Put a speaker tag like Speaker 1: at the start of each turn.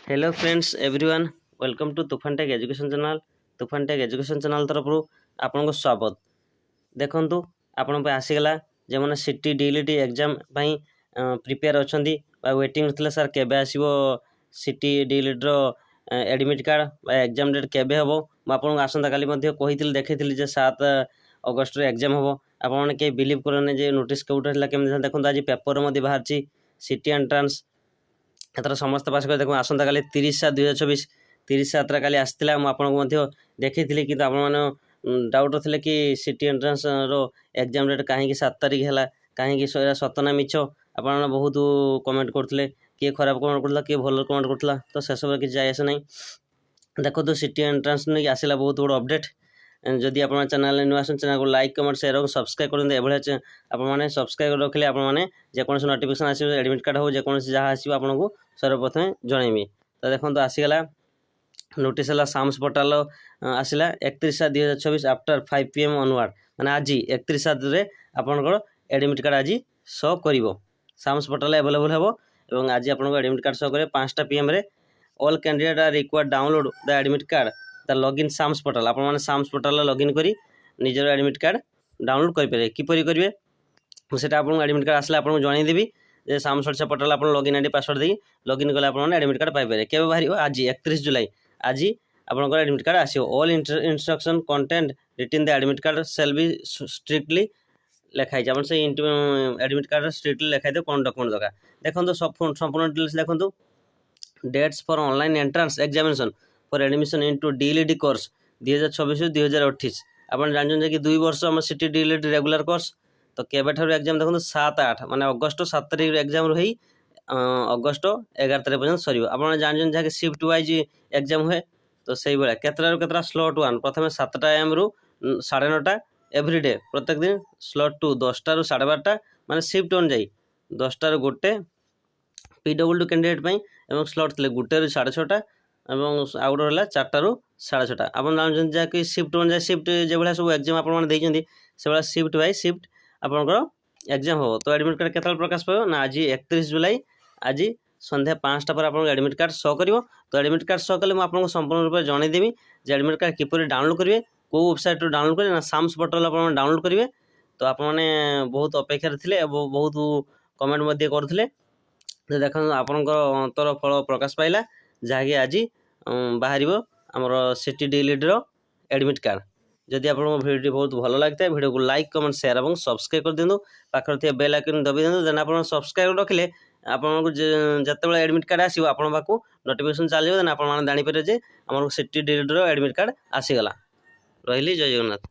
Speaker 1: Hello friends everyone welcome to Tufan tech education channel. Tufan tech education channel तरफ आपन को स्वागत। देखंतु आपन पे आसीगला जे माने सिटी डीएलटी एग्जाम पई प्रिपेयर अछंती बा वेटिंग थले सर केबे आसीबो सिटी डीएलटी रो एडमिट कार्ड बा एग्जाम डेट केबे हबो म आपन आसंता काली मध्ये कहितिल देखैतिल जे 7 अगस्त रे एग्जाम हबो। आपन माने के बिलीव करने जे नोटिस केउटा हला केम देखंतु आज पेपर मध्ये बाहरची सिटी एंट्रेंस एथर समस्त पास कर देखो आसंता काली 30/7/2024 30/7 काली आस्तिला म आपन को देखैतिली कि आपन माने डाउट थिले कि सिटी एंट्रेंस रो एग्जाम डेट काहे कि 7 तारिख हला काहे कि सतना मिछ आपन बहुत कमेंट करथिले कि खराब कमेंट करथला कि भलो कमेंट करथला तो से सब कि जाय आसे नै। देखो तो सिटी एंट्रेंस नै आसिला बहुत बड़ अपडेट। जदि आप चैनल न्यू आसन चैनल को लाइक कमेंट शेयर और सब्सक्राइब कर एभले आपने सब्सक्राइब रखिले आपने जेकोसी नोटिफिकेशन आसो एडमिट कार्ड हो जेकोसी जहाँ आसो आपको सर्वप्रथम जनइबी। तो देखो आसीगला नोटिस है साम्स पोर्टाल आसला 31/7/2024 आफ्टर 5 PM ऑनवर्ड माने आज 31/7 आपनकर एडमिट कार्ड आज शो करिवो साम्स पोर्टाल अवेलेबल हेबो एवं आज आपनको एडमिट कार्ड शो करे 5टा PM रे all candidate are required download the admit card the login SAMS portal आप साम्स पोर्टाल लॉगिन करी निजर एडमिट कार्ड डाउनलोड करेंगे किपरि करेंगे मुझे आपको एडमिट कार्ड आसला आपको जनईदेवी जे साम्स ओडिशा पोर्टाल आप लॉगिन आईडी पासवर्ड दी लॉगिन कले आप एडमिट कार्ड पाइपर के बाहर आज 31 जुलाई आज आपंकर एडमिट कार्ड आसो all instruction content written the admit card shall be strictly लिखाई आप एडमिट कार्ड स्ट्रिक्टली लिखाई कौन डॉक्यूमेंट दरकार देखो संपूर्ण डिटेल्स देखो dates for online entrance examination for admission into DLD course 2024-2028 आप जानते कि 2 वर्ष आम सिटी डीएलडी रेगुलर कोर्स तो केबे ठार एग्जाम देखो 7-8 माने अगस्त 7 तारिख एग्जाम रही अगस्त 11 तारिख पर्यंत सर आप जानते जहाँकि शिफ्ट वाइज एग्जाम हुए तो सही भाया केतरा स्लॉट 1 प्रथम 7टा AM रु 9:30 एवरीडे प्रत्येक दिन स्लॉट 2 10टा रु 12:30 माने शिफ्ट अनुजाई 10टा रु 1 PWD कैंडिडेट एवं स्लॉट थे 1 रु 6:30 एवं आउट है 4टा रु 6:30 आप जानते जहाँकि शिफ्ट अनुसार शिफ्ट जो भाया सब एग्जाम आपने से भाया शिफ्ट बाय शिफ्ट आपंकर एग्जाम हो तो एडमिट कार्ड केतल प्रकाश पाइब ना आज 31 जुलाई आज संध्या 5टा पर आप एडमिट कार्ड शो कर तो एडमिट कार्ड शो कले मुझे संपूर्ण रूप से जनईदेवी जे एडमिट कार्ड किपर डाउनलोड करेंगे कौ वेबसाइट डाउनलोड करेंगे ना साम्स पोर्टाल आप डाउनलोड करेंगे तो आपने बहुत अपेक्षार थे बहुत कमेंट करते तो देखो आपंकर अंतर फल प्रकाश पाइला जहाँकि आज बाहर आमर सिटी डीएलडी एडमिट कार्ड जदि आपको वीडियो बहुत भल लगता है वीडियो को लाइक कमेंट शेयर और सब्सक्राइब कर दिंतु पाखे बेल आइकन दबी दिंतु देन आप सब्सक्राइब रखिले आपको जिते एडमिट कार्ड आसो आपण पाक नोटिफिकेशन चलो देन आप जापर जे आम सिटी डीएलडी एडमिट कार्ड आसीगला रही जय जगन्नाथ।